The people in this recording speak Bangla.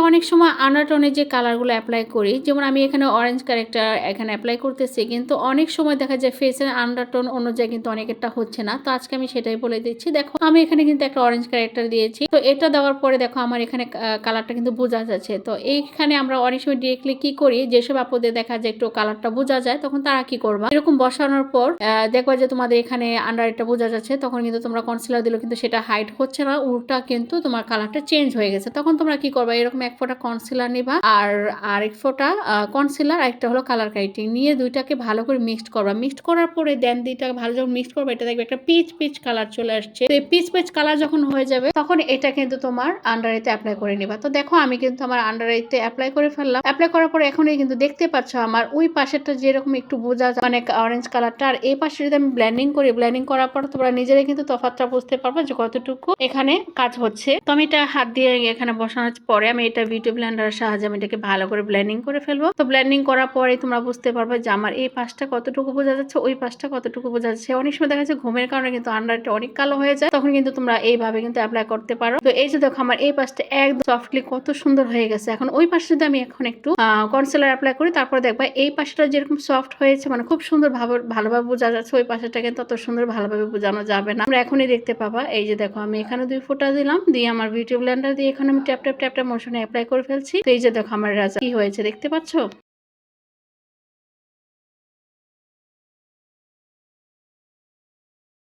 অনেক সময় আন্ডারটোনের যে কালারগুলো অ্যাপ্লাই করি, যেমন আমি এখানে অরেঞ্জ ক্যারেক্টার এখানে অ্যাপ্লাই করতেছি, কিন্তু অনেক সময় দেখা যায় ফেসের আন্ডারটোন অনুযায়ী কিন্তু অনেকেরটা হচ্ছে না। তো আজকে আমি সেটাই বলে দিচ্ছি। দেখো আমি এখানে কিন্তু একটা অরেঞ্জ ক্যারেক্টার দিয়েছি। তো এটা দেওয়ার পরে দেখো আমার এখানে কালারটা কিন্তু বোঝা যাচ্ছে। তো এইখানে আমরা অনেক সময় ডিরেক্টলি কি করি, যেসব আপুদের দেখা যায় একটু কালারটা বোঝা যায়, তখন তারা কি করবা, এরকম বসানোর পর দেখবা যে তোমাদের এখানে আন্ডারটা বোঝা যাচ্ছে, তখন কিন্তু তোমরা কনসিলার দিলে কিন্তু সেটা হাইড হচ্ছে না, উল্টা কিন্তু তোমার কালারটা চেঞ্জ হয়ে গেছে। তখন তোমরা কি করবা, এরকম এক ফোঁটা কনসিলার নিবা আর আরেক ফোঁটা কনসিলার, আরেকটা হলো কালার কারেক্টিং নিয়ে দুইটাকে ভালো করে মিক্সড করবা। মিক্সড করার পরে দেন দুইটাকে ভালো যখন মিক্সড করবে, এটা দেখবে একটা পিচ পিচ কালার চলে আসছে। তো এই পিচ পিচ কালার যখন হয়ে যাবে, তখন এটা কিন্তু তোমার আন্ডার আইতে অ্যাপ্লাই করে নিবা। তো দেখো আমি কিন্তু আমার আন্ডার আইতে অ্যাপ্লাই করে ফেললাম। অ্যাপ্লাই করার পরে এখনই কিন্তু দেখতে পাচ্ছ আমার ওই পাশেরটা যেরকম একটু বোঝা যায়, মানে অরেঞ্জ কালারটা, আর এই পাশে যদি আমি ব্লেন্ডিং করি, ব্লেন্ডিং করার পর তোমরা নিজেরাই কিন্তু তফাৎটা বুঝতে পারবে যে কতটুকু এখানে কাজ হচ্ছে। তো আমি এটা হাত দিয়ে এখানে বসানোর পরে আমি এটা বিউটি ব্লেন্ডারের সাহায্যে আমি এটাকে ভালো করে ব্লেন্ডিং করে ফেলবো। তো ব্লেন্ডিং করার পরে তোমরা বুঝতে পারবে যে আমার এই পাশটা কতটুকু বোঝা যাচ্ছে, ওই পাশটা কতটুকু বোঝা যাচ্ছে। অনেক সময় দেখা যাচ্ছে ঘুমের কারণে কিন্তু আন্ডারটা অনেক কালো হয়ে যায়, তখন কিন্তু তোমরা এইভাবে কিন্তু অ্যাপ্লাই করতে পারো। তো এই যে দেখো আমার এই পাশটা একদম সফটলি কত সুন্দর হয়ে গেছে। এখন ওই পাশে যদি আমি এখন একটু কনসিলার অ্যাপ্লাই করি, তারপর দেখবা এই পাশটা যেরকম সফট হয়েছে, মানে খুব সুন্দর ভালোভাবে বোঝা যাচ্ছে, ওই পাশটা কিন্তু অত সুন্দর ভালোভাবে বোঝানো যাবে না। আমরা এখনই দেখতে পাবা। এই যে দেখো আমি এখানে 2 ফোঁটা দিলাম, দিয়ে আমার বিউটি ব্লেন্ডার দিয়ে এখানে আমি ট্যাপ ট্যাপ ট্যাপ ট্যাপ মোশনে অ্যাপ্লাই করে ফেলছি। তো এই যে দেখো আমার রাজা কি হয়েছে দেখতে পাচ্ছ।